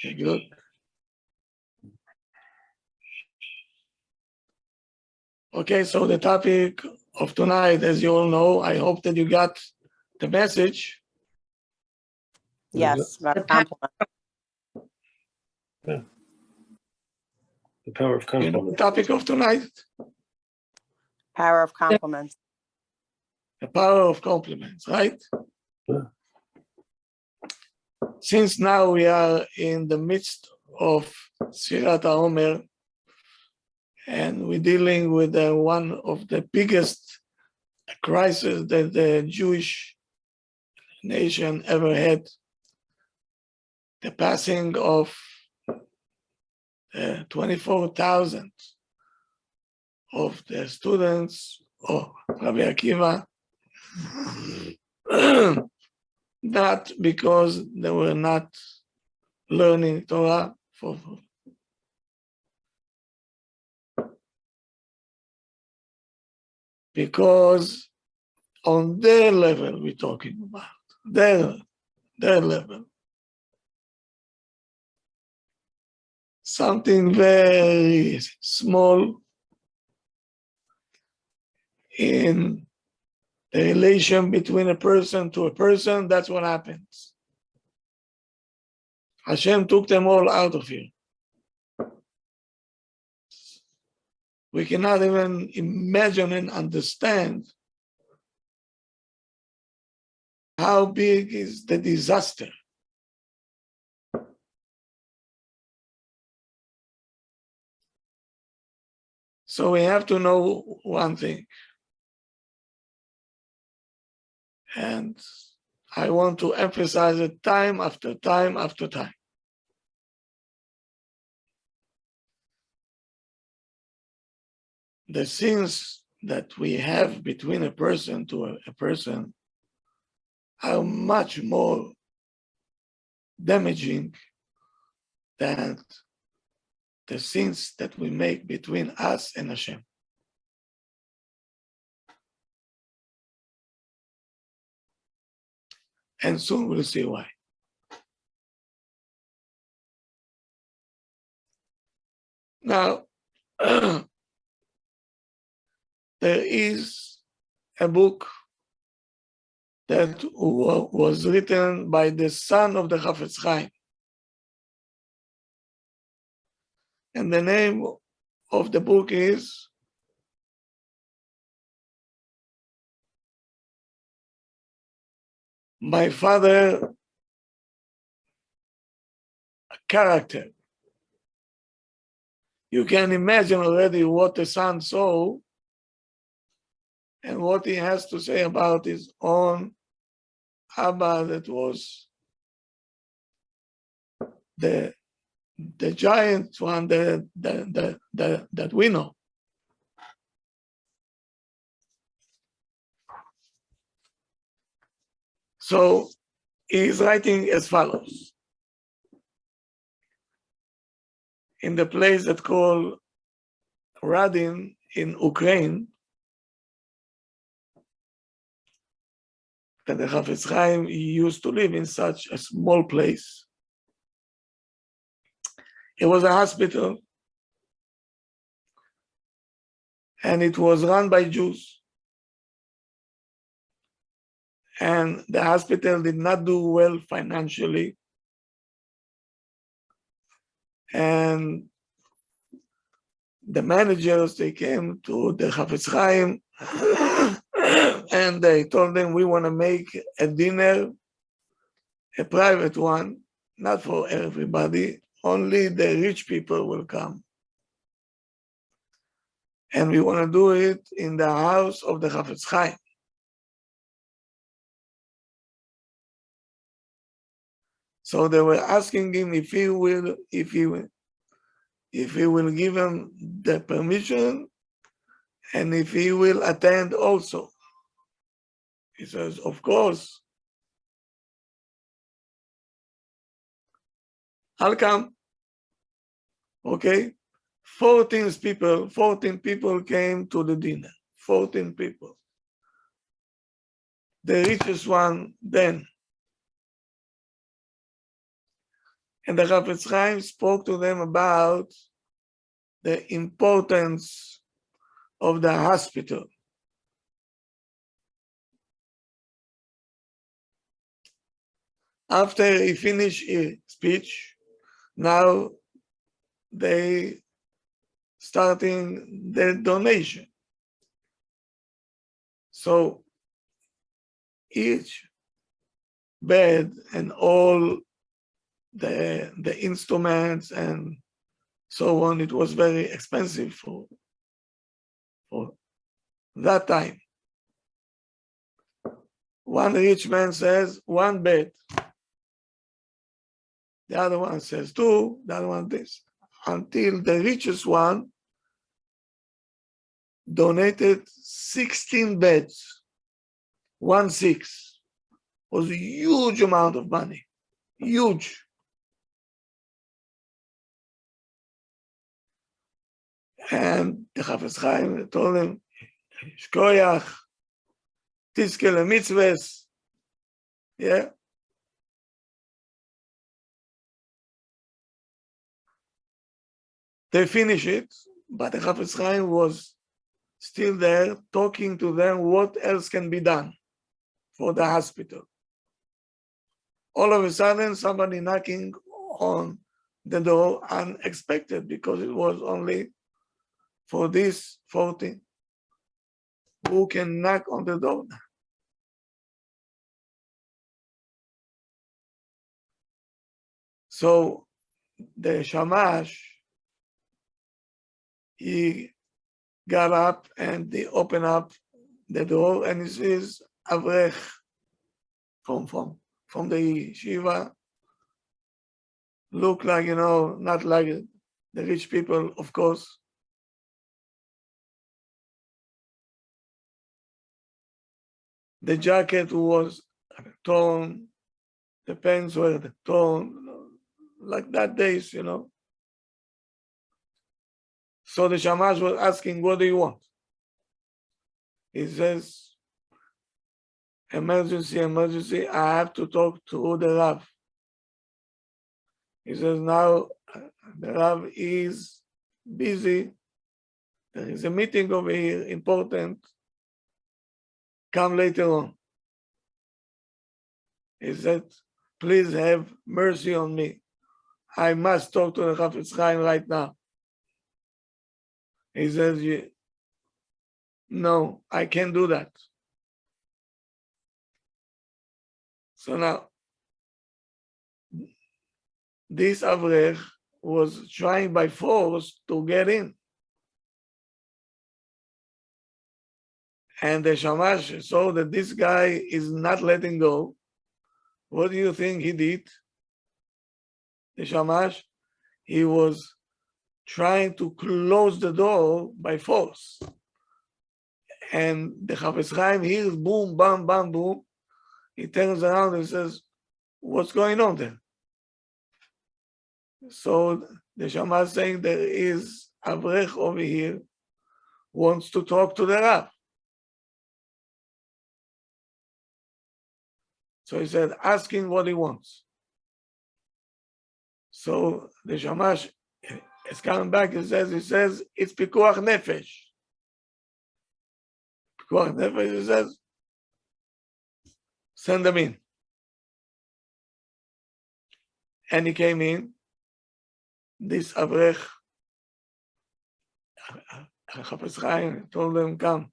Okay, good. Okay, so the topic of tonight, as you all know, I hope that you got the message. Yes, about compliment. Yeah. The power of You know compliment. the topic of tonight? Power of compliments. The power of compliments, right? Yeah. Since now we are in the midst of Sfirat HaOmer, and we're dealing with one of the biggest crises that the Jewish nation ever had, the passing of 24,000 of the students of Rabbi Akiva, not because they were not learning Torah, because on their level we're talking about, their level. Something very small in the relation between a person to a person, that's what happens. Hashem took them all out of here. We cannot even imagine and understand how big is the disaster. So we have to know one thing. And I want to emphasize it time after time after time. The sins that we have between a person to a person are much more damaging than the sins that we make between us and Hashem. And soon we'll see why. Now, there is a book that was written by the son of the Chafetz Chaim. And the name of the book is My Father, a Character. You can imagine already what the son saw and what he has to say about his own Abba, that was the giant one that we know. So he is writing as follows. In the place that called Radin in Ukraine, that the Chafetz Chaim used to live in such a small place. It was a hospital, and it was run by Jews. And the hospital did not do well financially. And the managers, they came to the Chafetz Chaim and they told them, we want to make a dinner, a private one, not for everybody, only the rich people will come. And we want to do it in the house of the Chafetz Chaim. So they were asking him if he will give them the permission and if he will attend also. He says, of course. I'll come. Okay. 14 people came to the dinner. 14 people. The richest one then. And the Chafetz Chaim spoke to them about the importance of the hospital. After he finished his speech, now they starting the donation. So each bed and all the instruments and so on, it was very expensive for that time. One rich man says, one bed. The other one says two, the other one this. Until the richest one donated 16 beds, 1/6. Was a huge amount of money, huge. And the Chafetz Chaim told him, Shkoyach, Tizke mitzvahs. Yeah. They finish it, but the Chafetz Chaim was still there talking to them what else can be done for the hospital. All of a sudden, somebody knocking on the door unexpected because it was only for this 14. Who can knock on the door? So the Shamash, he got up and he opened up the door and he says, Avrech from the yeshiva, look like, not like the rich people, of course. The jacket was torn, the pants were torn, like that days, So the Shamash was asking, what do you want? He says, emergency, I have to talk to the Rav. He says, now the Rav is busy. There is a meeting over here, important. Come later on. He said, please have mercy on me. I must talk to the Chafetz Chaim right now. He says, no, I can't do that. So now, this Avrech was trying by force to get in. And the Shamash saw that this guy is not letting go. What do you think he did? The Shamash, he was trying to close the door by force. And the Chafetz Chaim hears boom, bam, bam, boom. He turns around and says, what's going on there? So the Shamash saying there is Avrech over here, wants to talk to the Rav. So he said, asking what he wants. So the Shamash is coming back and says, it's Pikuach Nefesh. Pikuach Nefesh, he says, send them in. And he came in. This Avrech, Chafetz Chaim told them, come,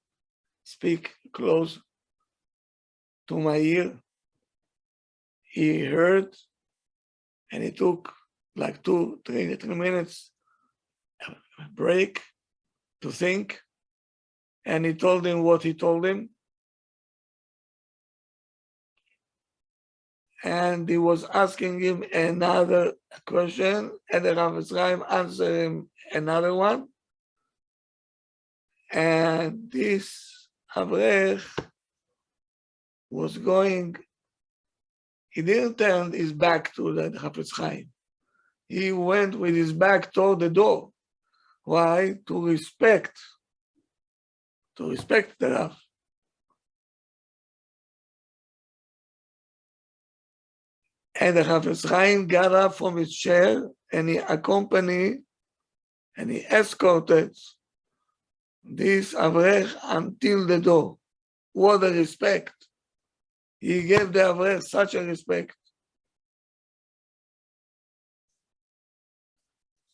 speak close to my ear. He heard, and he took like 3 minutes break to think, and he told him what he told him. And he was asking him another question, and the Chafetz Chaim answered him another one. And this Avrech was going, he didn't turn his back to the Chafetz Chaim. He went with his back toward the door. Why? To respect the Rav. And the Chafetz Chaim got up from his chair and he accompanied and he escorted this Avrech until the door. What a respect. He gave the Avrech such a respect.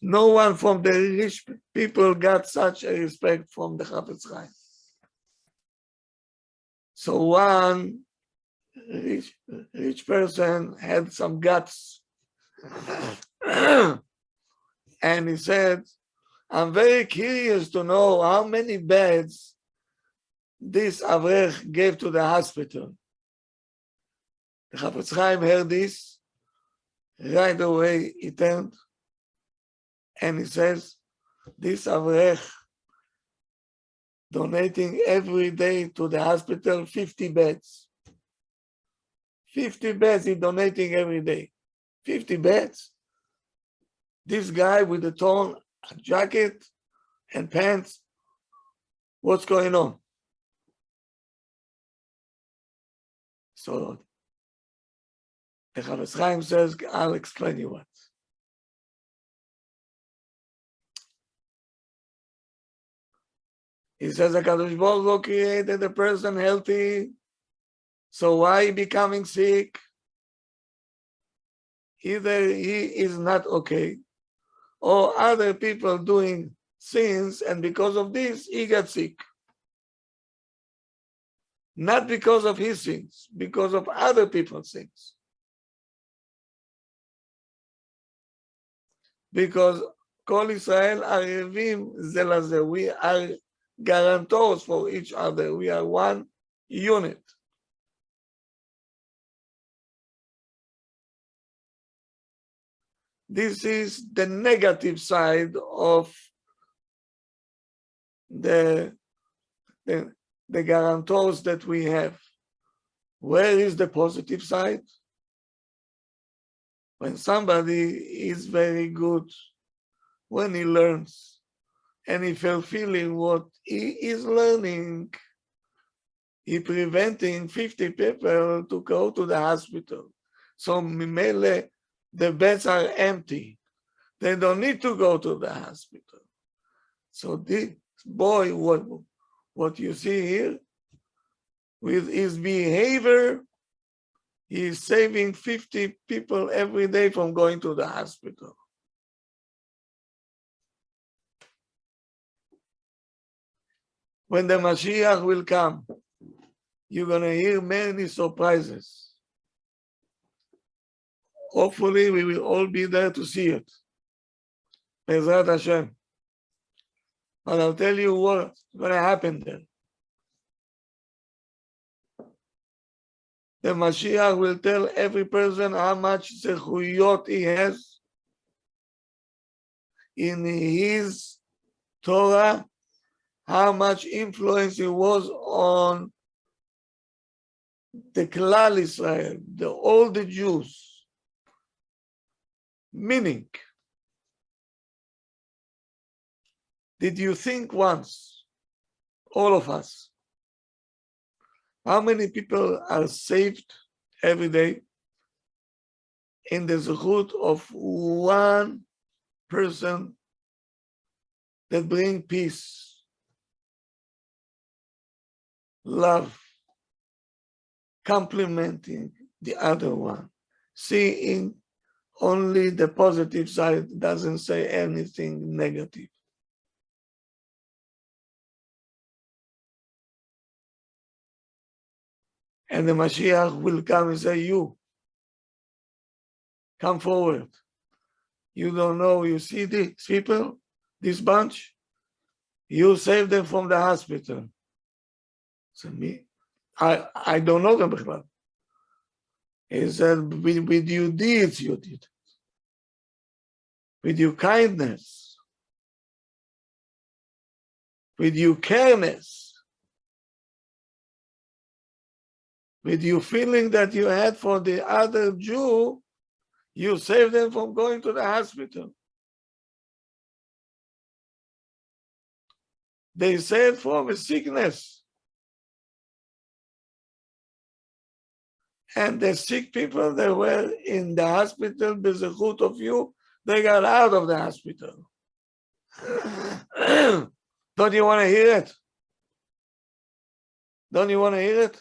No one from the rich people got such a respect from the Chafetz Chaim. So one rich person had some guts. And he said, I'm very curious to know how many beds this Avrech gave to the hospital. The Chafetz Chaim heard this. Right away he turned and he says, this Avrech donating every day to the hospital 50 beds. 50 beds he donating every day. 50 beds. This guy with the torn jacket and pants, what's going on? So the Chafetz Chaim says, I'll explain you what. He says, HaKadosh Baruch Hu created a person healthy, so why he becoming sick? Either he is not okay, or other people doing sins, and because of this, he got sick. Not because of his sins, because of other people's sins. Because Kol Israel Arevim זה לזה. We are guarantors for each other. We are one unit. This is the negative side of the guarantors that we have. Where is the positive side? When somebody is very good, when he learns and he fulfilling what he is learning, he preventing 50 people to go to the hospital. So Mimele, the beds are empty. They don't need to go to the hospital. So this boy, what you see here, with his behavior, he is saving 50 people every day from going to the hospital. When the Mashiach will come, you're going to hear many surprises. Hopefully, we will all be there to see it. Bezrat Hashem. But I'll tell you what's going to happen there. The Mashiach will tell every person how much zechuyot he has in his Torah, how much influence he was on the Klal Israel, all the Jews. Meaning, did you think once, all of us, how many people are saved every day in the zechut of one person that bring peace, love, complimenting the other one, seeing only the positive side, doesn't say anything negative. And the Mashiach will come and say, you, come forward. You don't know, you see these people, this bunch? You save them from the hospital. So me, I don't know them. He said, with your deeds you did it. With your kindness. With your careness. With your feeling that you had for the other Jew, you saved them from going to the hospital. They saved from a sickness. And the sick people that were in the hospital, b'zechut of you, they got out of the hospital. Don't you want to hear it? Don't you want to hear it?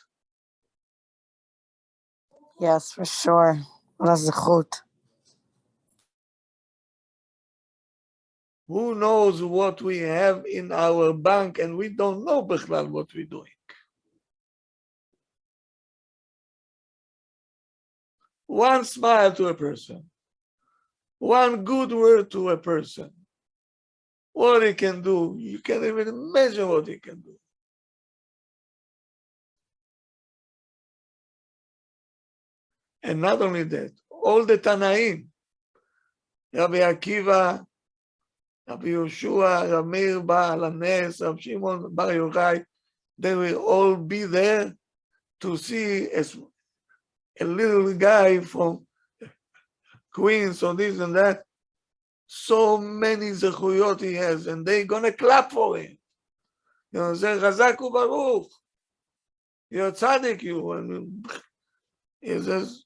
Yes, for sure. Razachut. Who knows what we have in our bank and we don't know bechlal what we're doing. One smile to a person, one good word to a person, what he can do, you can't even imagine what he can do. And not only that, all the Tanaim, Rabbi Akiva, Rabbi Yoshua, Rabbi Meir Baal HaNes, Rabbi Shimon Bar Yochai, they will all be there to see a little guy from Queens or this and that. So many zechuyot he has, and they're gonna clap for him. You know, say Chazak u'Baruch, you're tzaddik, you. And he says,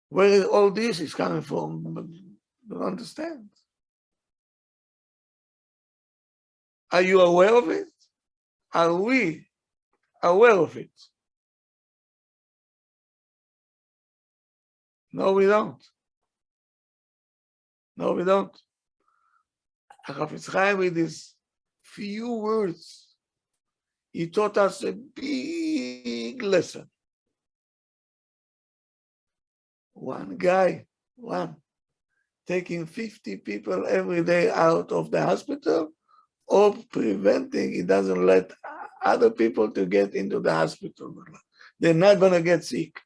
where all this is coming from? But don't understand. Are you aware of it? Are we aware of it? No, we don't. No, we don't. Chafetz Chaim, with his few words, he taught us a big lesson. One guy, taking 50 people every day out of the hospital, or preventing, he doesn't let other people to get into the hospital. They're not going to get sick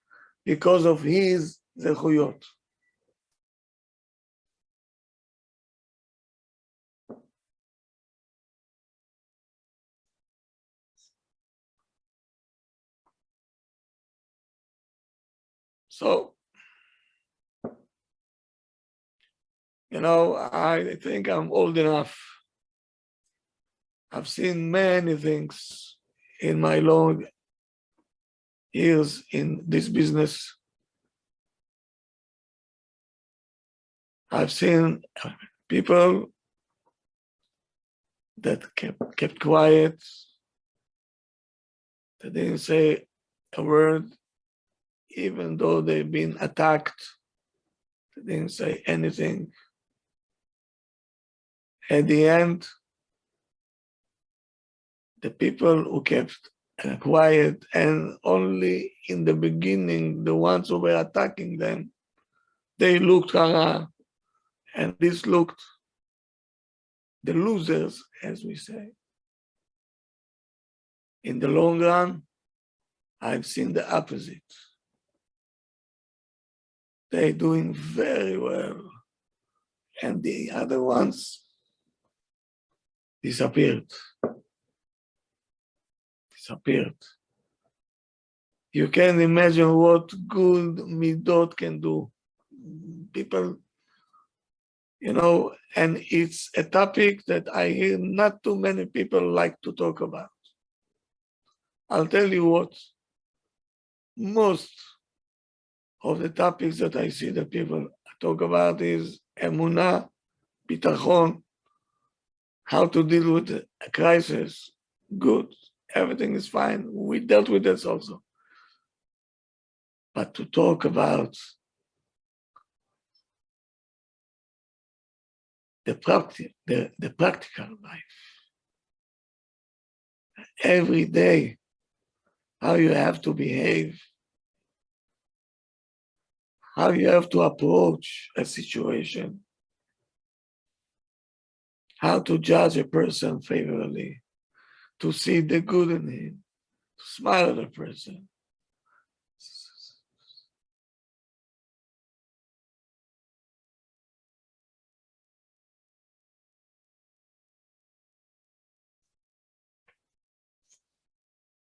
because of his zechuyot. So, you know, I think I'm old enough. I've seen many things in my long years in this business. I've seen people that kept quiet, that didn't say a word, even though they've been attacked. They didn't say anything. At the end, the people who kept quiet, and only in the beginning, the ones who were attacking them, they looked hara, and this looked the losers, as we say. In the long run, I've seen the opposite. They're doing very well, and the other ones disappeared. You can imagine what good midot can do. People, you know, and it's a topic that I hear not too many people like to talk about. I'll tell you what, most of the topics that I see that people talk about is emunah, bitachon, how to deal with a crisis. Good, everything is fine. We dealt with this also. But to talk about the practical life, every day, how you have to behave, how you have to approach a situation, how to judge a person favorably, to see the good in him, to smile at a person.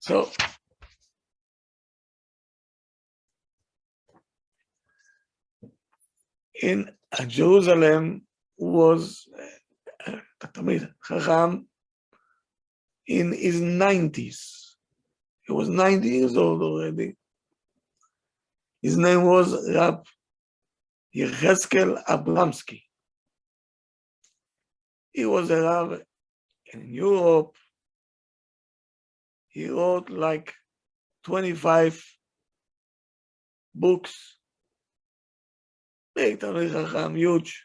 So, in Jerusalem was Chacham in his 90s. He was 90 years old already. His name was Rabbi Abramsky. He was a rabbi in Europe. He wrote like 25 books. Big Talmid Chacham, huge.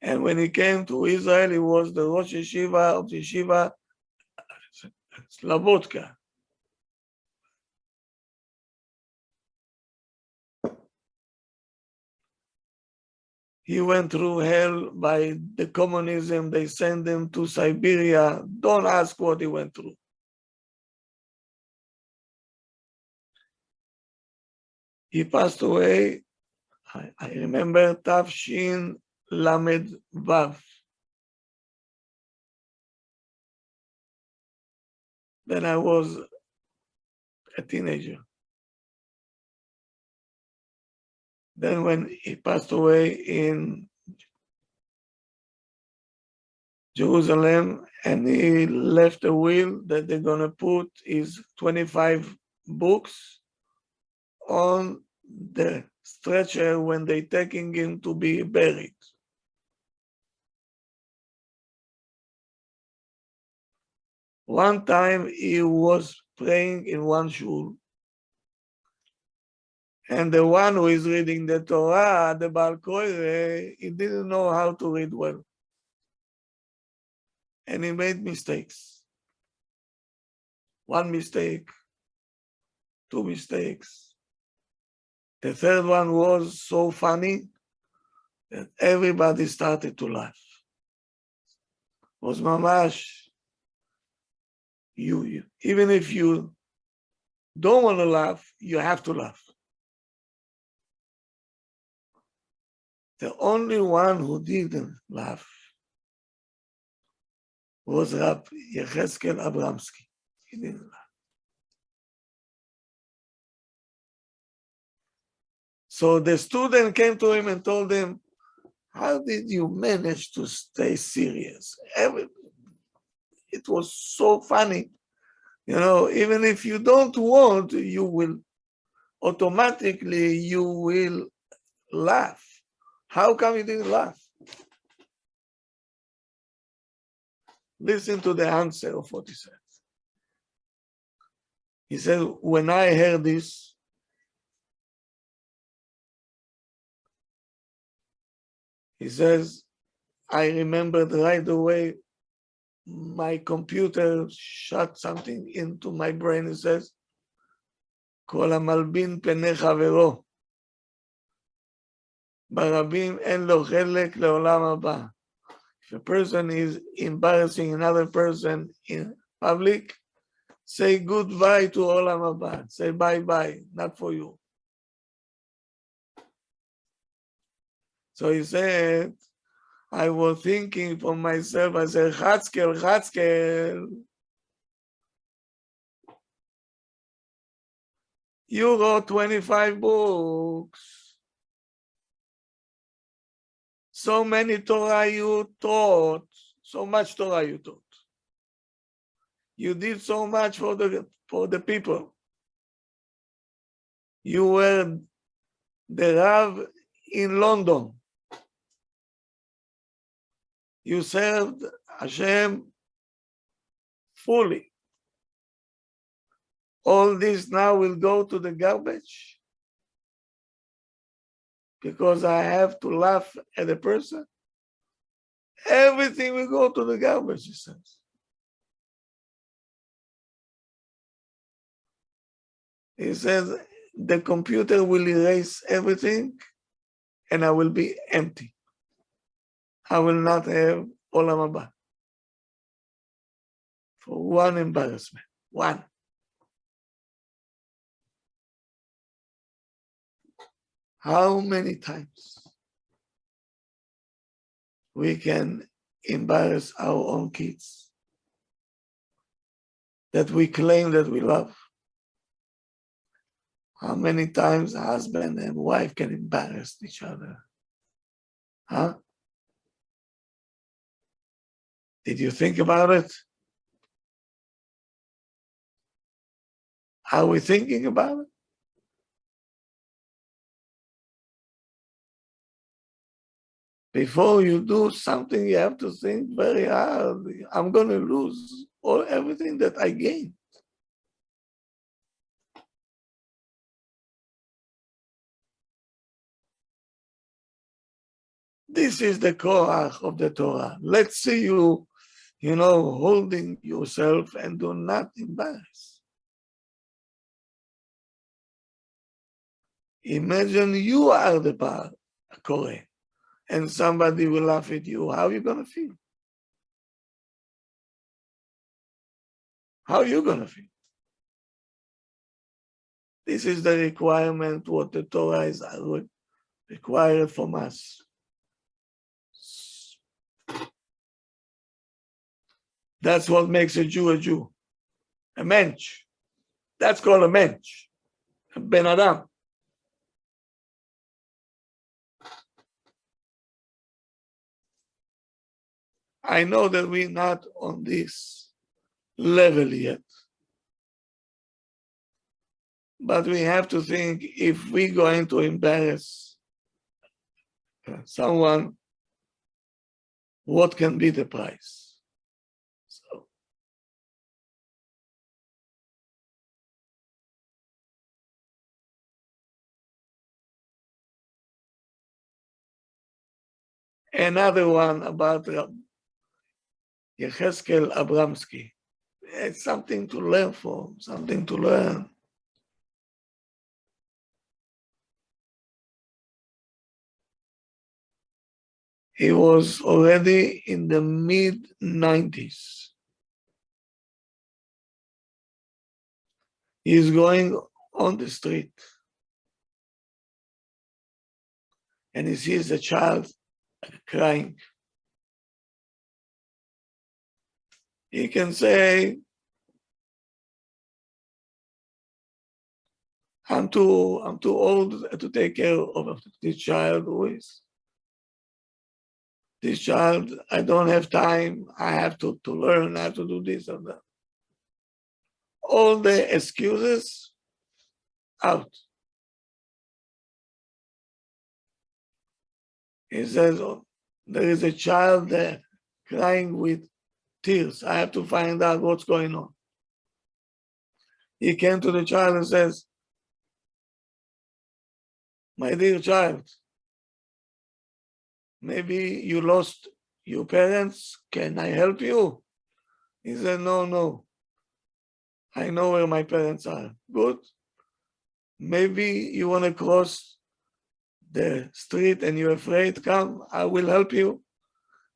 And when he came to Israel, he was the Rosh Yeshiva of the Yeshiva Slobodka. He went through hell by the communism. They sent him to Siberia. Don't ask what he went through. He passed away, I remember, Tafshin Lamed Vav. Then I was a teenager. Then when he passed away in Jerusalem, and he left a will that they're gonna put his 25 books on the stretcher when they're taking him to be buried. One time he was praying in one shul, and the one who is reading the Torah, the Baal Koire, he didn't know how to read well. And he made mistakes. One mistake, two mistakes. The third one was so funny that everybody started to laugh. It was mamash. You, even if you don't want to laugh, you have to laugh. The only one who didn't laugh was Rabbi Abramsky. He didn't laugh. So the student came to him and told him, how did you manage to stay serious? It was so funny. You know, even if you don't want, you will automatically, you will laugh. How come you didn't laugh? Listen to the answer of what he said. He said, when I heard this, he says, I remembered right away my computer shot something into my brain. It says, כל המלבין פני חברו, ברבים אין לו חלק לעולם הבא. If a person is embarrassing another person in public, say goodbye to olam haba. Say bye-bye, not for you. So he said, I was thinking for myself, I said, Chatzkel, you wrote 25 books. So many Torah you taught, so much Torah you taught. You did so much for the people. You were the Rav in London. You served Hashem fully. All this now will go to the garbage because I have to laugh at a person. Everything will go to the garbage, he says. He says, the computer will erase everything and I will be empty. I will not have olam haba for one embarrassment. One. How many times we can embarrass our own kids that we claim that we love? How many times husband and wife can embarrass each other? Huh? Did you think about it? Are we thinking about it? Before you do something, you have to think very hard. I'm going to lose everything that I gained. This is the koach of the Torah. Let's see you, holding yourself and do not embarrass. Imagine you are the Kohen, and somebody will laugh at you. How are you going to feel? How are you going to feel? This is the requirement, what the Torah is required from us. That's what makes a Jew a Jew. A mensch. That's called a mensch. A Ben Adam. I know that we're not on this level yet. But we have to think, if we're going to embarrass someone, what can be the price? So, another one about Yecheskel Abramsky. It's something to learn from, something to learn. He was already in the mid-90s. He's going on the street and he sees a child crying. He can say, I'm too old to take care of this child. Who is this child? I don't have time. I have to learn. I have to do this and that. All the excuses out. He says, oh, there is a child there crying with tears. I have to find out what's going on. He came to the child and says, my dear child, maybe you lost your parents. Can I help you? He said, no. I know where my parents are. Good. Maybe you want to cross the street and you're afraid. Come, I will help you.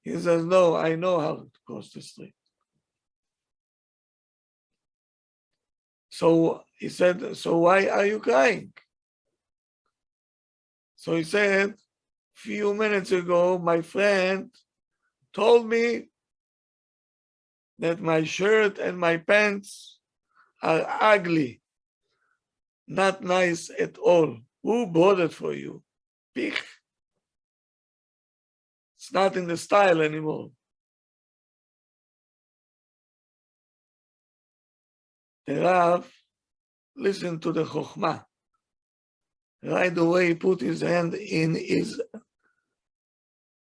He says, no, I know how to cross the street. So he said, so why are you crying? So he said, few minutes ago, my friend told me that my shirt and my pants are ugly, not nice at all. Who bought it for you? Pich. It's not in the style anymore. The Rav listened to the Chokhmah. Right away, he put his hand in his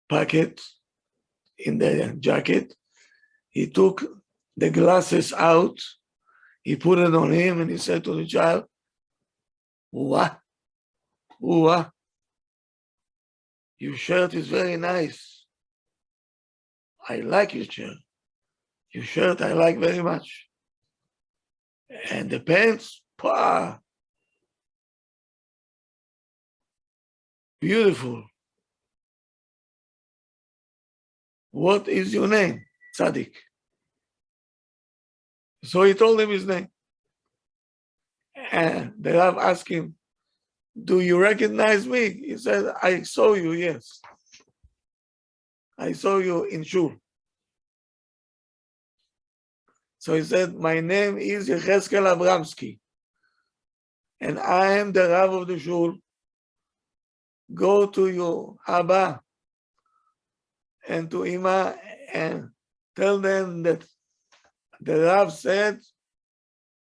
pocket, in the jacket. He took the glasses out. He put it on him and he said to the child, "What? Your shirt is very nice. I like your shirt. Your shirt I like very much. And the pants, beautiful. What is your name? Tzaddik." So he told him his name. And the Rav asked him, do you recognize me? He said, I saw you, yes. I saw you in Shul. So he said, my name is Yecheskel Abramsky, and I am the Rav of the Shul. Go to your Abba and to Ima and tell them that the Rav said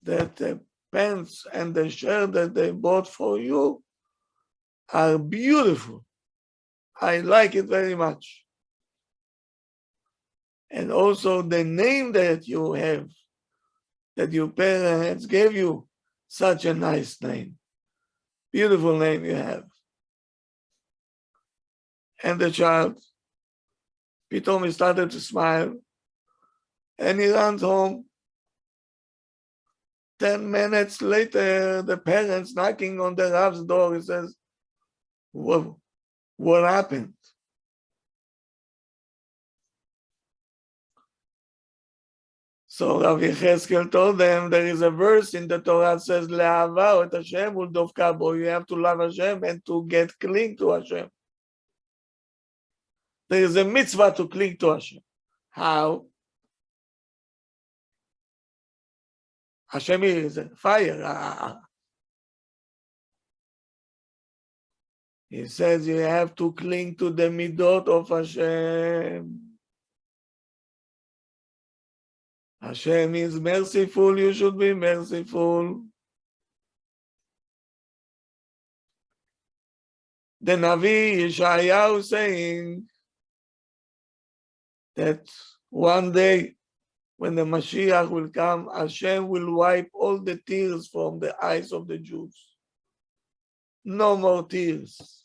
that the pants and the shirt that they bought for you are beautiful. I like it very much. And also the name that you have, that your parents gave you, such a nice name. Beautiful name you have. And the child, pitome, he started to smile, and he runs home. 10 minutes later, the parents knocking on the Rav's door. He says, what happened? So Rav Yecheskel told them there is a verse in the Torah that says, Le'ava et Hashem u'dovka bo. You have to love Hashem and to get cling to Hashem. There is a mitzvah to cling to Hashem. How? Hashem is fire. He says you have to cling to the midot of Hashem. Hashem is merciful, you should be merciful. The Navi Yeshayahu saying that one day when the Mashiach will come, Hashem will wipe all the tears from the eyes of the Jews. No more tears.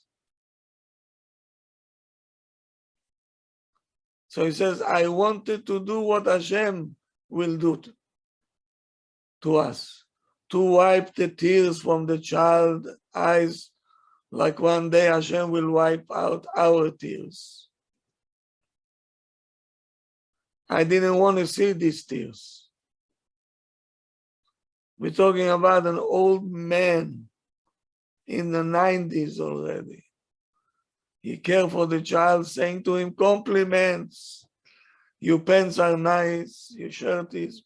So he says, I wanted to do what Hashem will do to us, to wipe the tears from the child's eyes, like one day Hashem will wipe out our tears. I didn't want to see these tears. We're talking about an old man in the 90s already. He cared for the child, saying to him compliments. Your pants are nice, your shirt is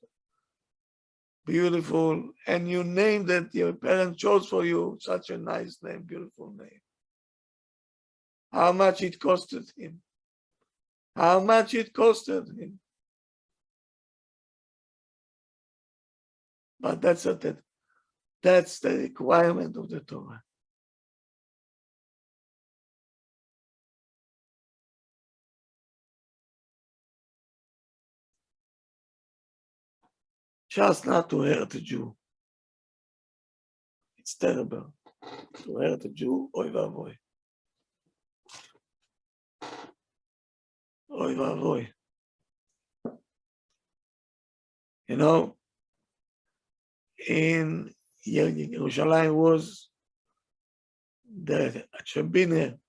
beautiful, and your name that your parents chose for you, such a nice name, beautiful name. How much it costed him? How much it costed him? But that's the requirement of the Torah. Just not to hurt a Jew. It's terrible. To hurt a Jew, oy vavoy. Oy vavoy. You know, in Yerushalayim was the Chebiner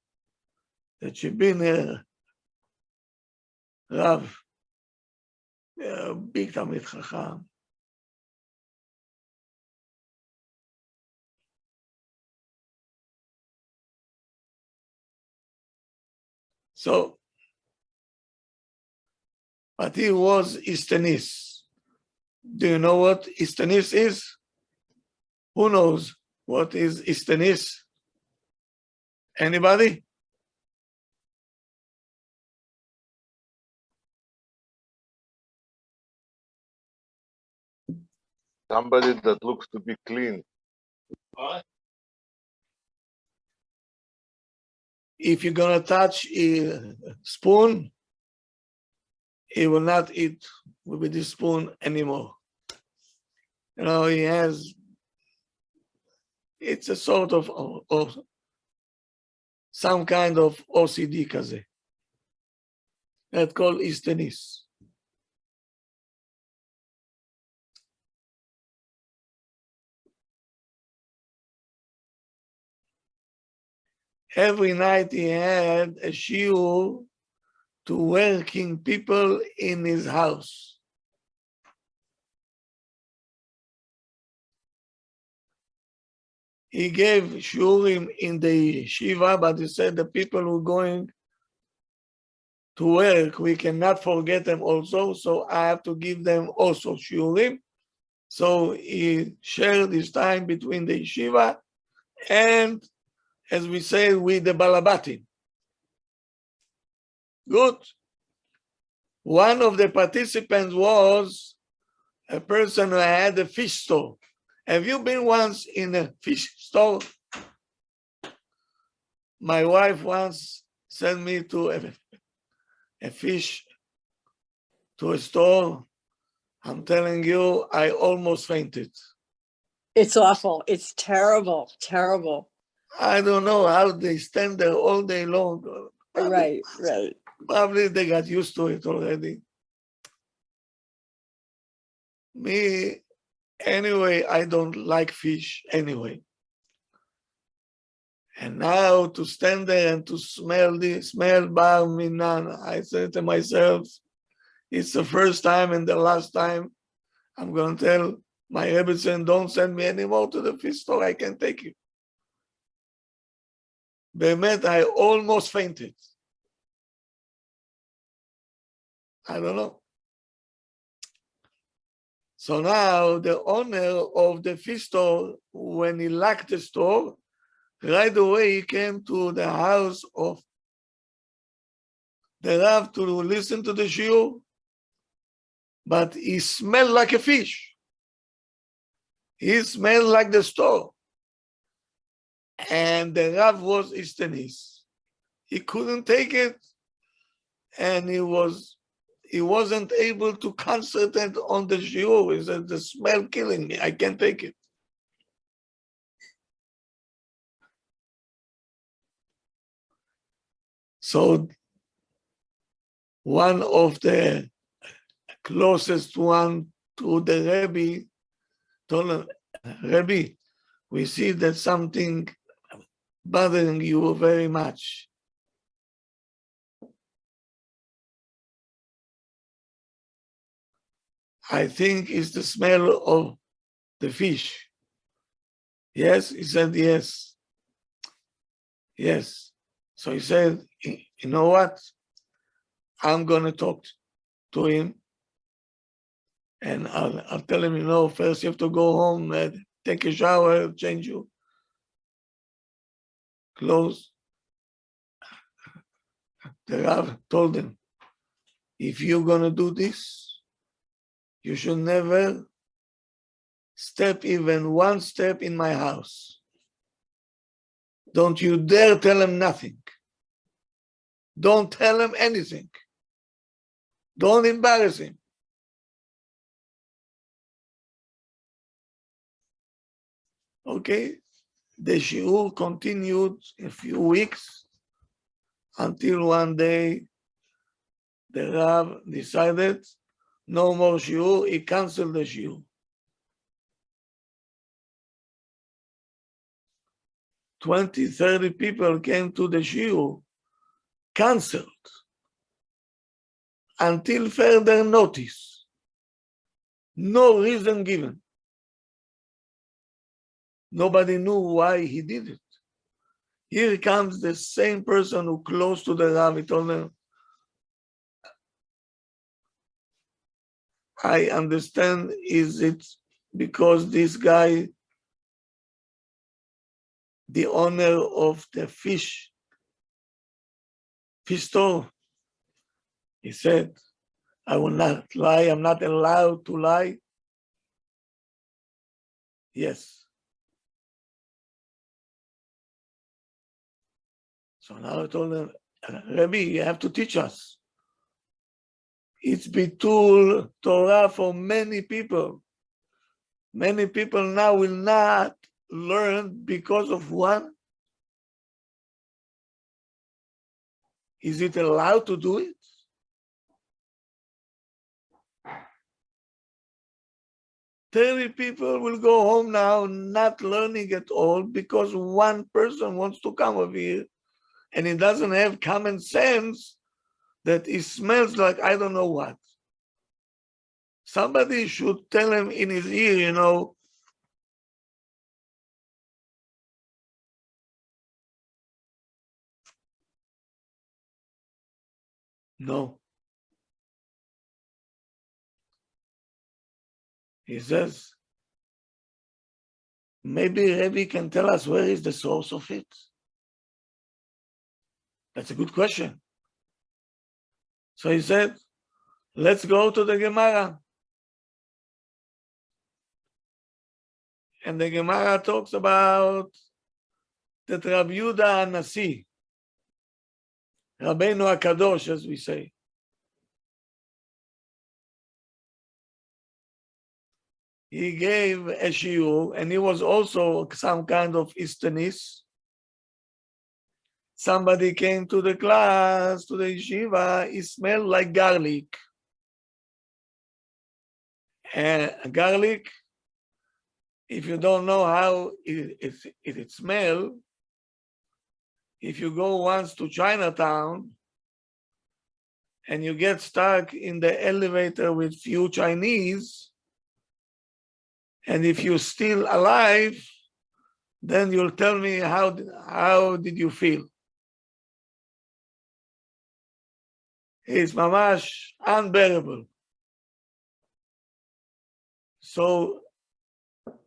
Rav, big Talmid Chacham. So, but he was Istanis. Do you know what Istanis is? Who knows what is Istanis? Anybody? Somebody that looks to be clean. If you're gonna touch a spoon, he will not eat with this spoon anymore. You know, he has, it's a sort of some kind of OCD kaze. That's called Istanis. Every night he had a shiur to working people in his house. He gave shiurim in the yeshiva, but he said the people who are going to work, we cannot forget them also, so I have to give them also shiurim. So he shared his time between the yeshiva and, as we say, with the balabatim. Good. One of the participants was a person who had a fish store, Have you been once in a fish store? My wife once sent me to a fish to a store. I'm telling you, I almost fainted. It's awful. It's terrible, terrible. I don't know how they stand there all day long. Right, right. Probably they got used to it already. Me, anyway, I don't like fish anyway. And now to stand there and to smell bar minan, I said to myself, it's the first time and the last time I'm going to tell my Rebbetzin, don't send me anymore to the fish store, I can't take you. Bemet, I almost fainted. I don't know. So now the owner of the fish store, when he locked the store, right away he came to the house of the Rav to listen to the shiur, but he smelled like a fish. He smelled like the store. And the Rav was Istanis. He couldn't take it, and he wasn't able to concentrate on the shiur. He said, the smell killing me, I can't take it. So one of the closest one to the Rabbi told him, Rabbi, we see that something bothering you very much. I think it's the smell of the fish. Yes, he said yes. Yes. So he said, you know what? I'm going to talk to him, and I'll tell him, you know, first you have to go home, take a shower, change your clothes. The Rav told him, if you're going to do this, you should never step even one step in my house. Don't you dare tell him nothing. Don't tell him anything. Don't embarrass him. Okay? The shiur continued a few weeks until one day the Rav decided no more shiur. He canceled the shiur. 20, 30 people came to the shiur, canceled until further notice. No reason given. Nobody knew why he did it. Here comes the same person who close to the Rav. He told them, I understand, is it because this guy, the owner of the fish store, he said, I will not lie, I'm not allowed to lie. Yes. So now I told him, Rabbi, you have to teach us. It's bitul Torah for many people. Many people now will not learn because of one. Is it allowed to do it? Thirty people will go home now not learning at all because one person wants to come over here and he doesn't have common sense that it smells like I don't know what. Somebody should tell him in his ear, you know, no. He says, maybe Rabbi can tell us where is the source of it. That's a good question. So he said, let's go to the Gemara. And the Gemara talks about that Rabbi Yehuda Anasi, Rabbeinu HaKadosh, as we say, he gave a shiur, and he was also some kind of Easternist. Somebody came to the class, to the yeshiva, it smelled like garlic. And garlic, if you don't know how it smells, if you go once to Chinatown and you get stuck in the elevator with few Chinese, and if you're still alive, then you'll tell me how did you feel. It's mamash unbearable. So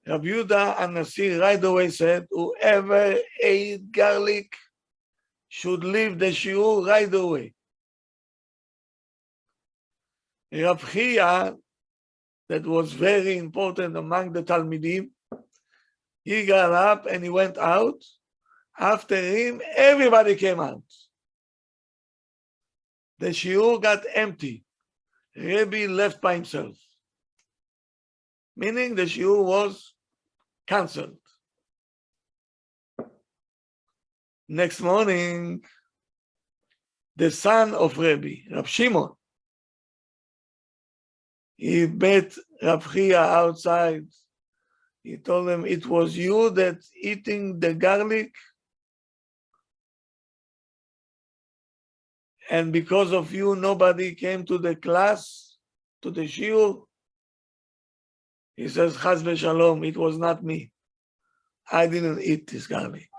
Rabbi Yehuda Anasi right away said, whoever ate garlic should leave the shiur right away. Rav Chia, that was very important among the Talmidim, he got up and he went out. After him, everybody came out. The shiur got empty. Rabbi left by himself. Meaning the shiur was cancelled. Next morning, the son of Rabbi, Rab Shimon, he met Rab Chia outside. He told him, it was you that eating the garlic, and because of you, nobody came to the class, to the shiur. He says, Chas v'shalom, it was not me. I didn't eat this garlic.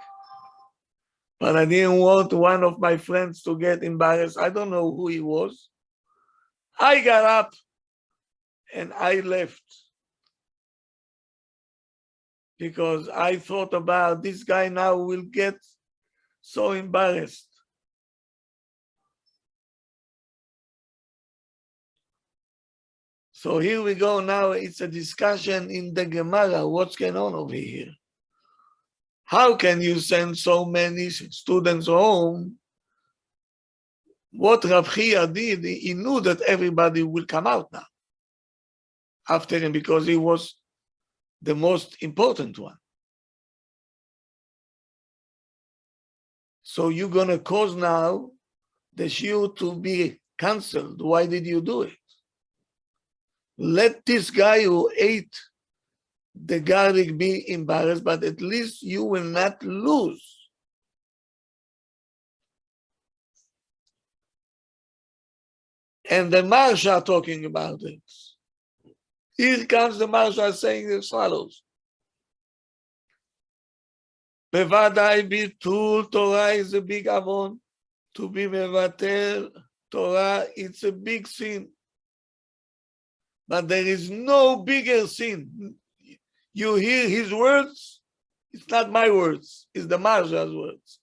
But I didn't want one of my friends to get embarrassed. I don't know who he was. I got up and I left. Because I thought about this guy now will get so embarrassed. So here we go now, it's a discussion in the Gemara, what's going on over here? How can you send so many students home? What Rav Chia did, he knew that everybody will come out now after him because he was the most important one. So you're going to cause now the shiur to be cancelled. Why did you do it? Let this guy who ate the garlic be embarrassed, but at least you will not lose. And the Marsha talking about it. Here comes the Marsha saying as follows. Bevadai bitul Torah is a big avon. To be mevater Torah, it's a big sin. But there is no bigger sin. You hear his words, it's not my words, it's the Marsha's words.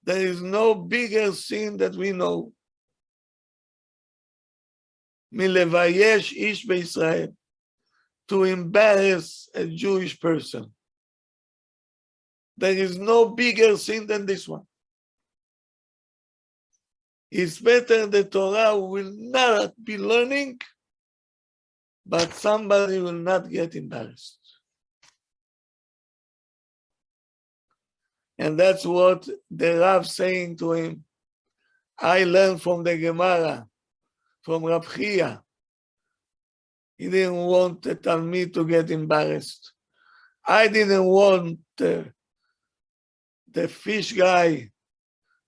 There is no bigger sin that we know. Milevayesh ish beIsrael, to embarrass a Jewish person. There is no bigger sin than this one. It's better the Torah will not be learning, but somebody will not get embarrassed. And that's what the Rav saying to him. I learned from the Gemara, from Rab Chia. He didn't want the Talmid to get embarrassed. I didn't want the fish guy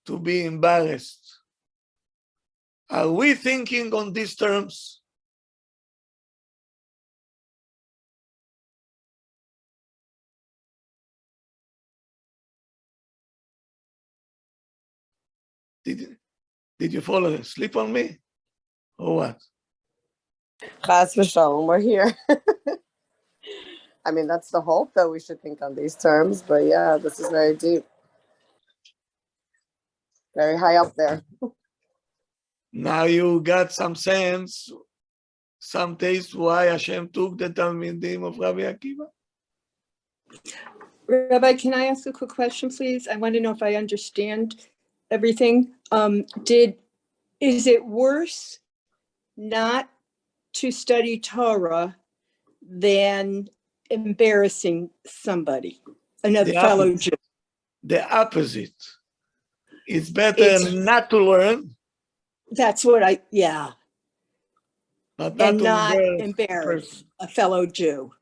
to be embarrassed. Are we thinking on these terms? Did you fall asleep on me? Or what? Chas v'shalom, we're here. I mean, that's the hope that we should think on these terms, but yeah, this is very deep. Very high up there. Now you got some sense, some taste why Hashem took the Talmidim of Rabbi Akiva? Rabbi, can I ask a quick question, please? I want to know if I understand everything. Is it worse not to study Torah than embarrassing somebody, another The fellow opposite. Jew? The opposite. It's better It's- not to learn, That's what yeah, but not and to not embarrass a embarrass person. a fellow Jew.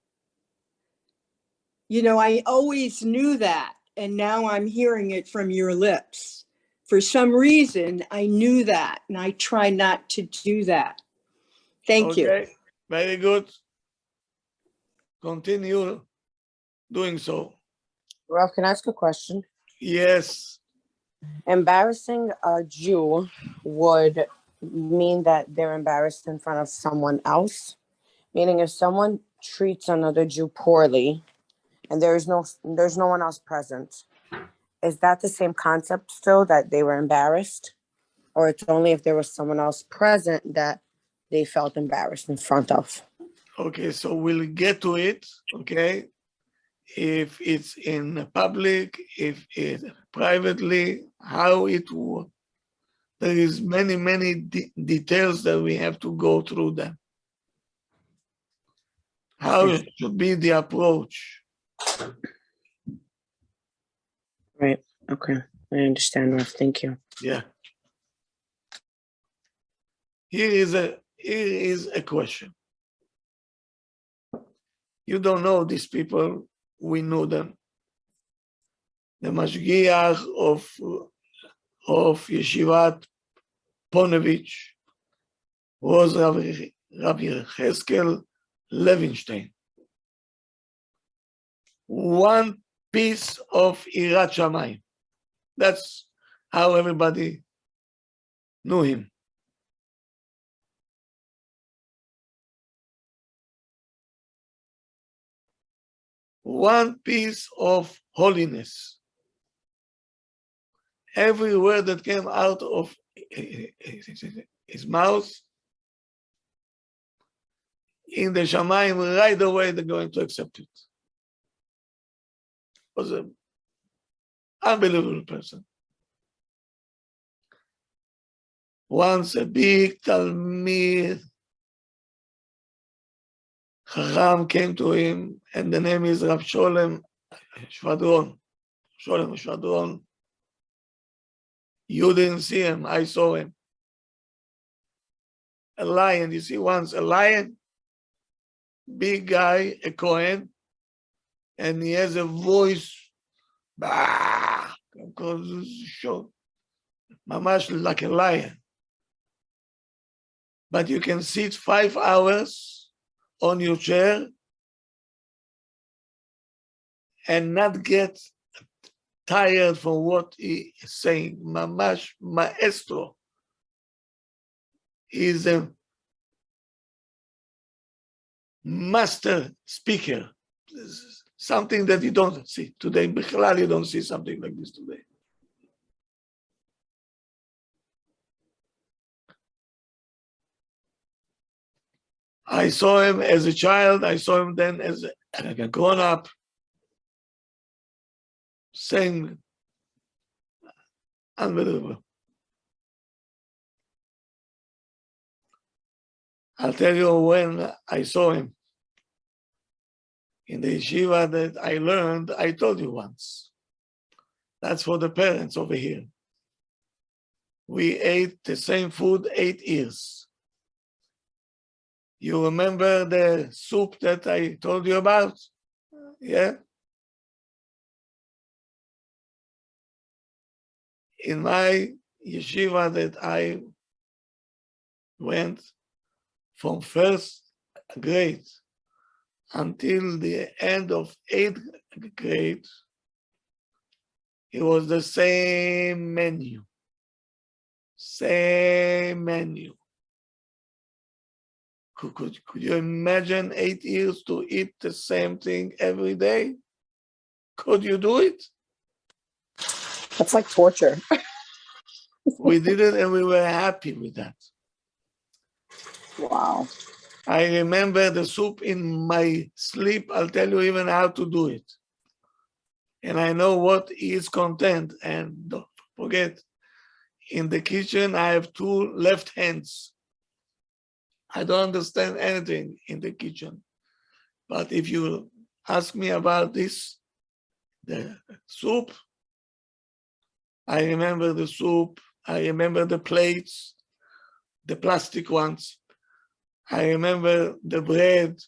You know, I always knew that, and now I'm hearing it from your lips. For some reason, I knew that, and I try not to do that. Thank you. Okay, very good. Continue doing so. Rav, can I ask a question? Yes, Embarrassing a Jew would mean that they're embarrassed in front of someone else. Meaning, if someone treats another Jew poorly and there's no one else present, is that the same concept still, that they were embarrassed? Or it's only if there was someone else present that they felt embarrassed in front of? okay, so we'll get to it, okay? If it's in public, if it's privately, how it works. There is many details that we have to go through them. How should be the approach? Right. Okay. I understand, Rav. Thank you. Yeah. Here is a question. You don't know these people, we know them. The Mashgiach of Yeshivat Ponevezh was Rabbi Cheskel Levinstein. One piece of Irat Shamayim. That's how everybody knew him. One piece of holiness. Every word that came out of his mouth, in the Shamayim, right away they're going to accept it. Was an unbelievable person. Once a big Talmid Chacham came to him, and the name is Rab Sholem Shvadron. Sholem Shvadron. You didn't see him, I saw him. A lion, you see once a lion, big guy, a Kohen, and he has a voice, bah, mamash like a lion. But you can sit 5 hours on your chair and not get tired from what he is saying. Mamash maestro. He is a master speaker. Something that you don't see today. Bichlal, you don't see something like this today. I saw him as a child. I saw him then as a grown-up. Saying, unbelievable. I'll tell you when I saw him. In the yeshiva that I learned, I told you once. That's for the parents over here. We ate the same food 8 years. You remember the soup that I told you about? Yeah? In my yeshiva that I went from first grade until the end of 8th grade, it was the same menu. Same menu. Could you imagine 8 years to eat the same thing every day? Could you do it? That's like torture. We did it and we were happy with that. Wow. I remember the soup in my sleep. I'll tell you even how to do it. and I know what he is content. And don't forget, in the kitchen, I have two left hands. I don't understand anything in the kitchen. But if you ask me about this, the soup, I remember the soup, I remember the plates, the plastic ones. I remember the bread.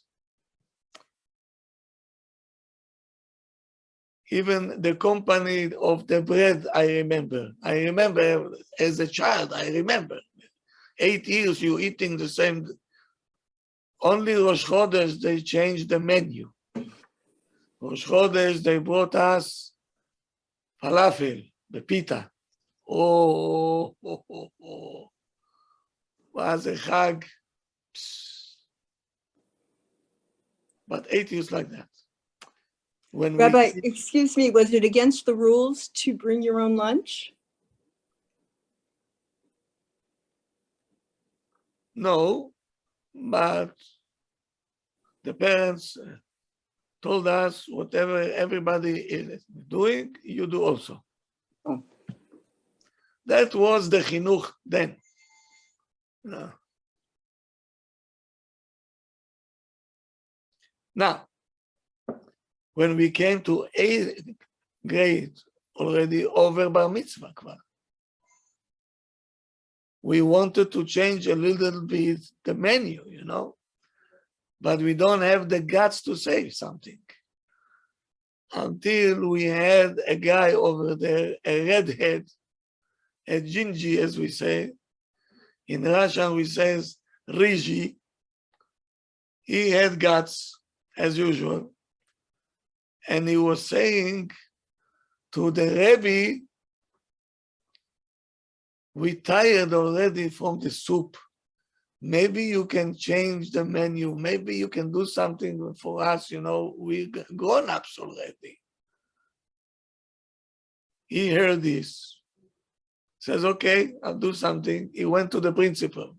Even the company of the bread, I remember. I remember as a child, I remember. 8 years you eating the same. Only Rosh Chodesh, they changed the menu. Rosh Chodesh, they brought us falafel, the pita. Oh, was a chag. But 8 years like that. When Rabbi, we, excuse me, was it against the rules to bring your own lunch? no, but the parents told us whatever everybody is doing, you do also. Oh. That was the chinuch then. No. Now, when we came to 8th grade, already over bar mitzvah, we wanted to change a little bit the menu, but we don't have the guts to say something. Until we had a guy over there, a redhead, a gingy, as we say. In Russian, we say Riji. He had guts, as usual. And he was saying to the Rabbi, we tired already from the soup. Maybe you can change the menu. Maybe you can do something for us. We're grown-ups already. He heard this. Says, okay, I'll do something. He went to the principal.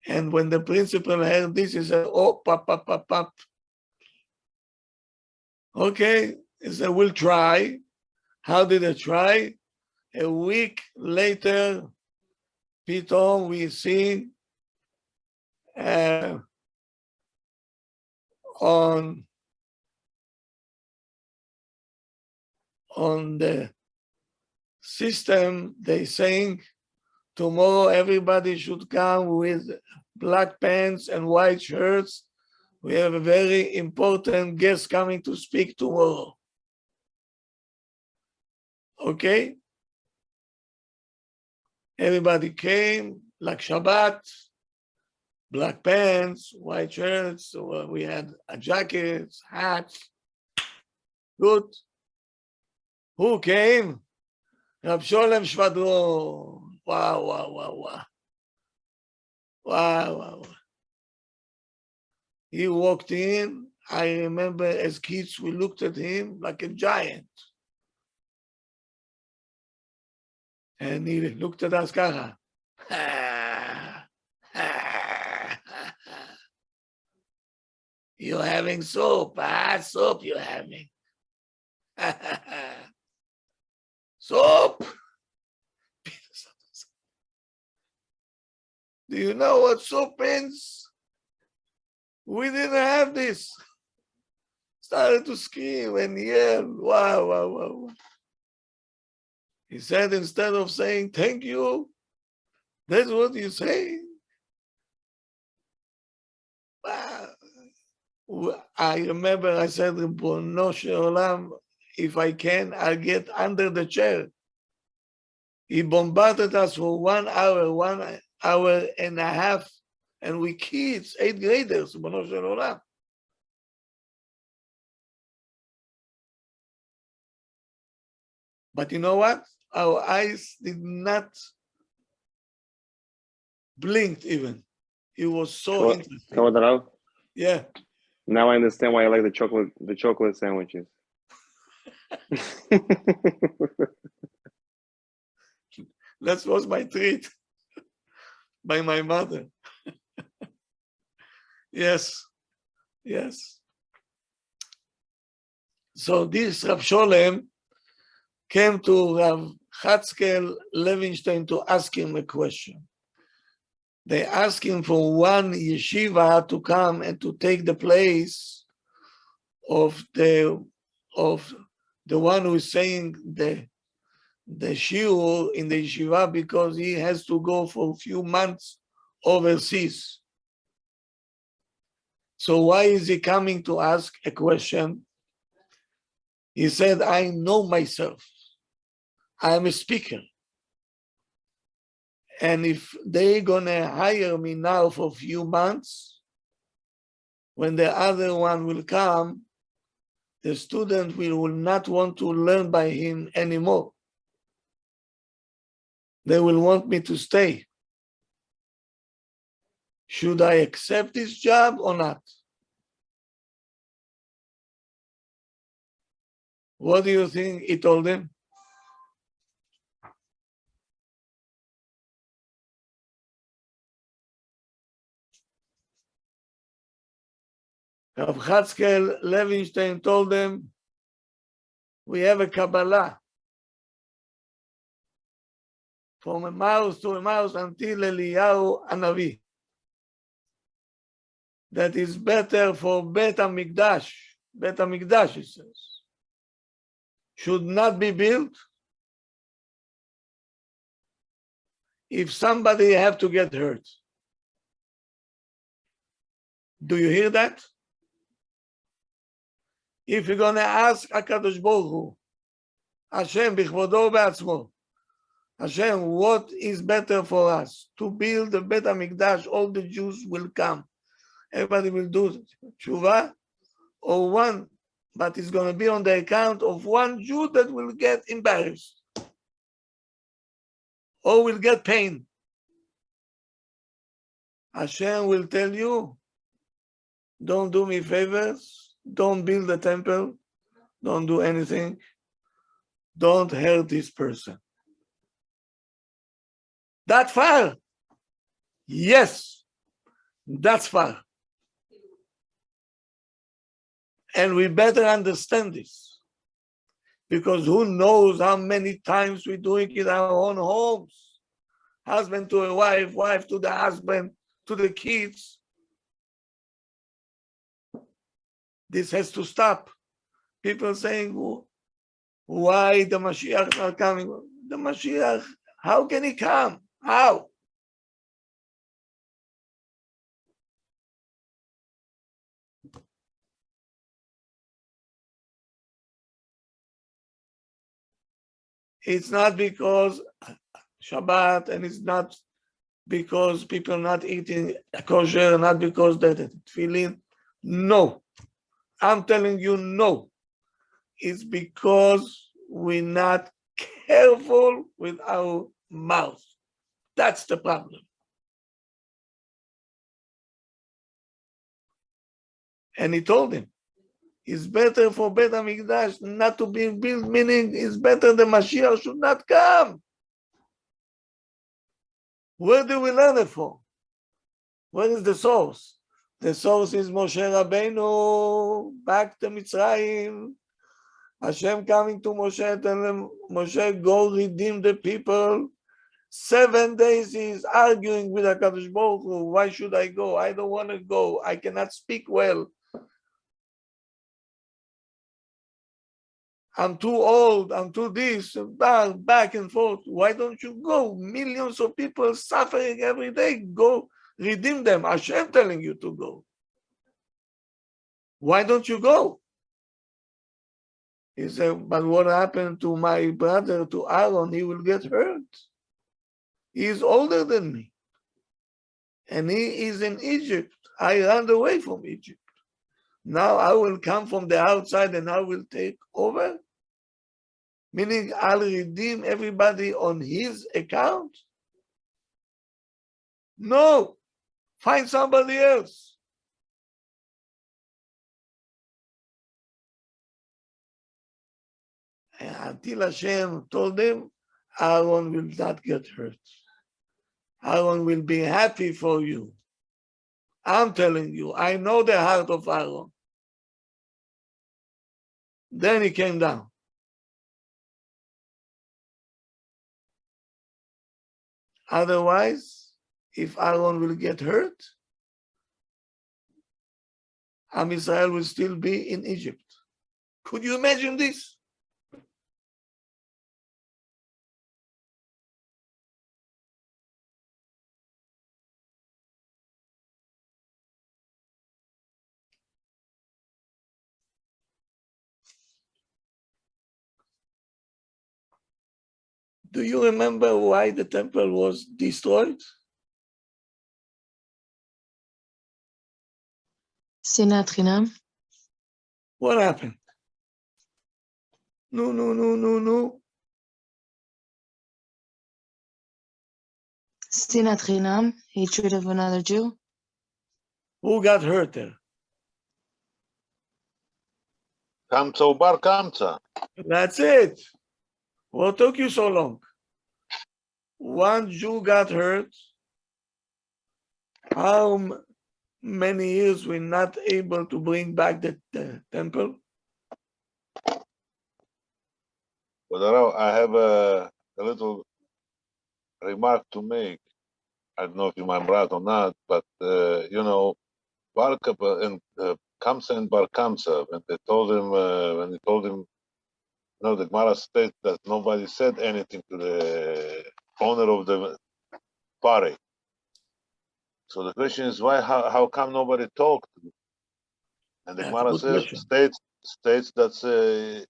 And when the principal heard this, he said, oh, pop. Okay, he said, we'll try. How did I try? A week later, Piton, we see on the system, they saying, tomorrow everybody should come with black pants and white shirts. We have a very important guest coming to speak tomorrow. Okay? Everybody came, like Shabbat, black pants, white shirts. So we had jackets, hats. Good. Who came? Rab Sholem Shvadron. Wow. He walked in. I remember as kids, we looked at him like a giant. And he looked at us, kaha. You're having soup, soup you're having. Soup. Do you know what soup means? We didn't have this. Started to scream and yell. Wow. He said, instead of saying thank you, that's what you say. I remember I said, Ribono shel olam, if I can, I'll get under the chair. He bombarded us for 1 hour, 1 hour and a half, and we kids, 8th graders, Ribono shel olam. But you know what? Our eyes did not blink even. It was so interesting. Yeah. Now I understand why I like the chocolate sandwiches. That was my treat by my mother. Yes. So this Rav Sholem came to Rav Chatzkel Levinstein to ask him a question. They asked him for one yeshiva to come and to take the place of the one who is saying the shiur in the yeshiva because he has to go for a few months overseas. So why is he coming to ask a question? He said, I know myself. I am a speaker. And if they're gonna hire me now for a few months, when the other one will come, the student will not want to learn by him anymore. They will want me to stay. Should I accept this job or not? What do you think he told them? Rav Chatzkel Levinstein told them, we have a Kabbalah from a mouse to a mouse until Eliyahu Hanavi. That is better for Bet HaMikdash. Bet HaMikdash, he says, should not be built if somebody have to get hurt. Do you hear that? If you're going to ask HaKadosh Baruch Hu, Hashem, Bichvodo Be'atzmo, Hashem, what is better for us? To build the Bet HaMikdash, all the Jews will come. Everybody will do tshuva, or one, but it's going to be on the account of one Jew that will get embarrassed or will get pain. Hashem will tell you, don't do me favors, don't build the temple, don't do anything, don't hurt this person. That far? Yes, that's far. And we better understand this, because who knows how many times we're doing it in our own homes. Husband to a wife, wife to the husband, to the kids. This has to stop. People saying, why the Mashiach is not coming? The Mashiach, how can he come? How? It's not because Shabbat, and it's not because people not eating kosher, not because they tefillin. No. I'm telling you no. It's because we're not careful with our mouth. That's the problem. And he told him, it's better for Bet HaMikdash not to be built, meaning it's better the Mashiach should not come. Where do we learn it from? Where is the source? The source is Moshe Rabbeinu, back to Mitzrayim. Hashem coming to Moshe, telling him, Moshe, go redeem the people. 7 days he's arguing with HaKadosh Baruch Hu. Why should I go? I don't want to go. I cannot speak well. I'm too old, I'm too this, back and forth. Why don't you go? Millions of people suffering every day. Go redeem them. Hashem telling you to go. Why don't you go? He said, but what happened to my brother, to Aaron? He will get hurt. He is older than me. And he is in Egypt. I ran away from Egypt. Now I will come from the outside and I will take over. Meaning I'll redeem everybody on his account? No. Find somebody else. And until Hashem told them, Aaron will not get hurt. Aaron will be happy for you. I'm telling you, I know the heart of Aaron. Then he came down. Otherwise, if Aaron will get hurt, Am Israel will still be in Egypt. Could you imagine this? Do you remember why the temple was destroyed? שנאת חינם. What happened? No. שנאת חינם. Hatred of another Jew. Who got hurt there? Kamsa ubar kamsa. That's it. What took you so long? One Jew got hurt. How many years we're not able to bring back the temple? But I have a little remark to make. I don't know if you mind right or not, but Bar and Kamsa and Bar Kamsa, when he told him, the Gemara states that nobody said anything to the owner of the party. So the question is, why? How come nobody talked? And the Gemara states that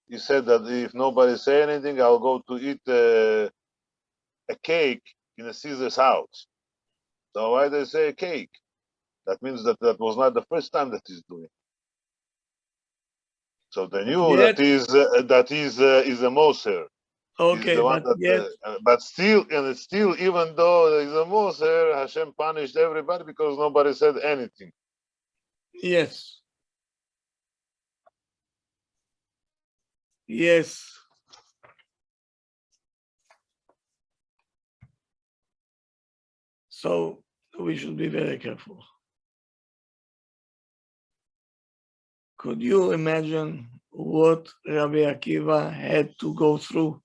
he said that if nobody say anything, I'll go to eat a cake in a Caesar's house. So why they say a cake? That means that was not the first time that he's doing. So they knew that is a Moser. Okay, but still, even though he's a Moser, Hashem punished everybody because nobody said anything. Yes. So we should be very careful. Could you imagine what Rabbi Akiva had to go through?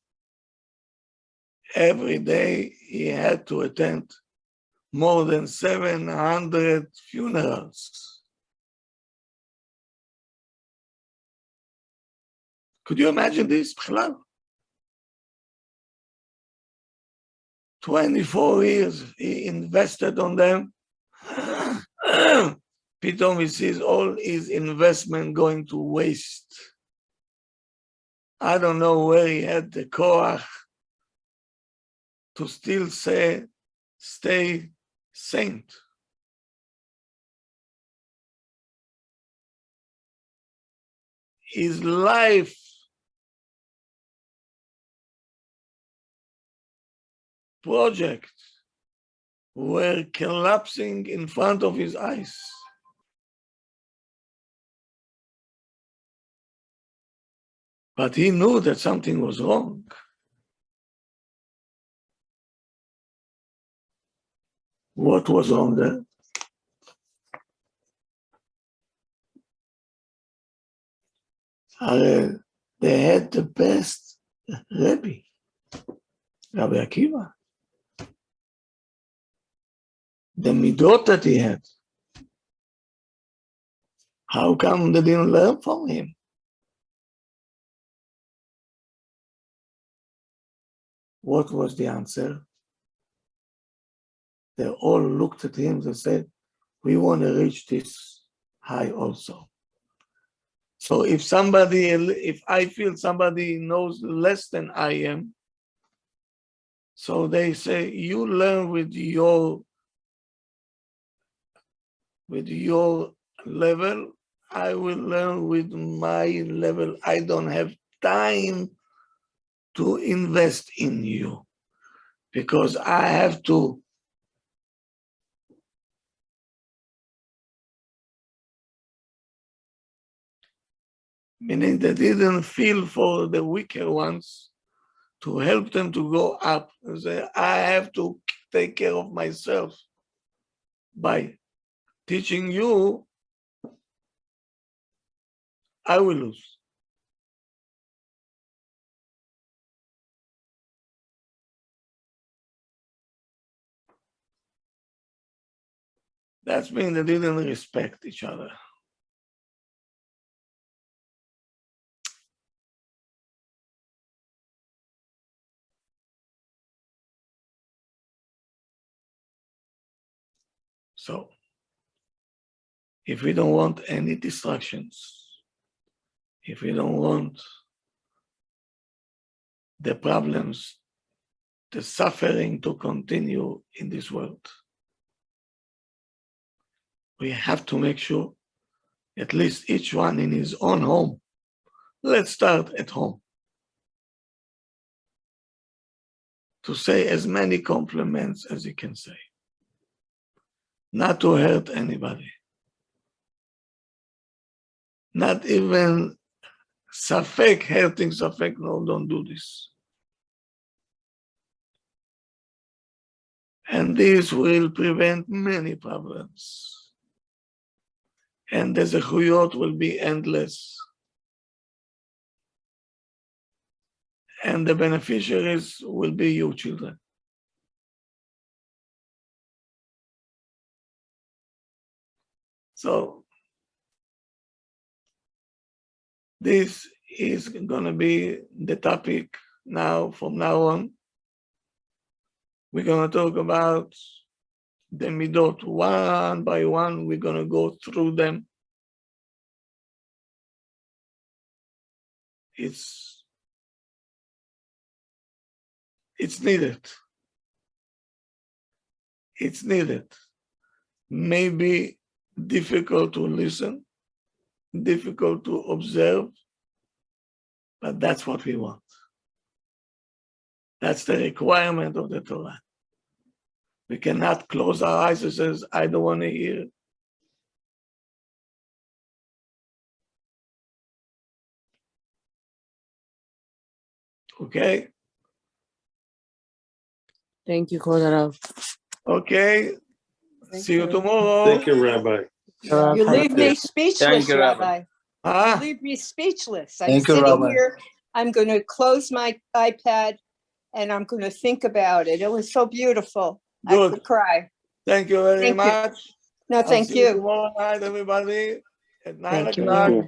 Every day he had to attend more than 700 funerals. Could you imagine this? 24 years he invested on them. Pitom he sees all his investment going to waste. I don't know where he had the koach to still stay saint. His life project were collapsing in front of his eyes. But he knew that something was wrong. What was wrong there? They had the best Rabbi, Rabbi Akiva. The midot that he had. How come they didn't learn from him? What was the answer? They all looked at him and said, we want to reach this high also. So if I feel somebody knows less than I am, so they say, you learn with your level, I will learn with my level. I don't have time to invest in you because I have to meaning they didn't feel for the weaker ones to help them to go up. I have to take care of myself by teaching you, I will lose. That means they didn't respect each other. So, if we don't want any distractions, if we don't want the problems, the suffering to continue in this world, we have to make sure at least each one in his own home. Let's start at home. To say as many compliments as you can say. Not to hurt anybody. Not even safek hurting safek. No, don't do this. And this will prevent many problems. And the zechuyot will be endless. And the beneficiaries will be your children. So this is going to be the topic now, from now on. We're going to talk about the midot one by one. We're going to go through them. It's needed. It's needed. Maybe difficult to listen, difficult to observe, but that's what we want. That's the requirement of the Torah. We cannot close our eyes and say, I don't want to hear. Okay? Thank you, Kol Harav. Okay. Thank See you you. tomorrow. Thank you, Rabbi. You leave me Thank speechless, you, Rabbi. Rabbi. You Ah, leave me speechless. I'm Thank you, sitting Rabbi. here. I'm going to close my iPad and I'm going to think about it. It was so beautiful. I good. could cry. Thank you very Thank you. much. No, I'll thank see you you. tomorrow night, everybody, at 9 Thank you, o'clock. Rabbi.